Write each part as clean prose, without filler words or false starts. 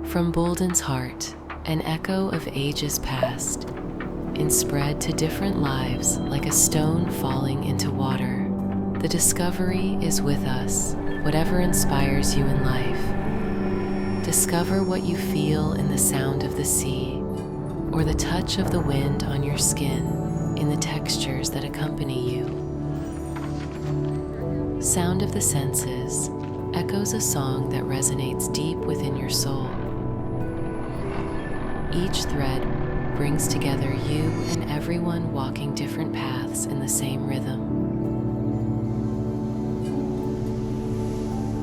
From Buldan's heart, an echo of ages past, inspread to different lives like a stone falling into water. The discovery is with us, whatever inspires you in life. Discover what you feel in the sound of the sea, or the touch of the wind on your skin in the textures that accompany you. Sound of the senses echoes a song that resonates deep within your soul. Each thread brings together you and everyone walking different paths in the same rhythm.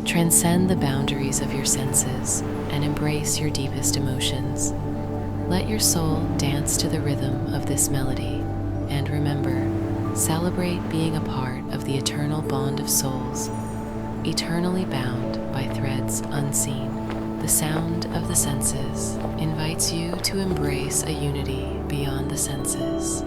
Transcend the boundaries of your senses and embrace your deepest emotions. Let your soul dance to the rhythm of this melody, and remember, celebrate being a part of the eternal bond of souls, eternally bound by threads unseen. The sound of the senses invites you to embrace a unity beyond the senses.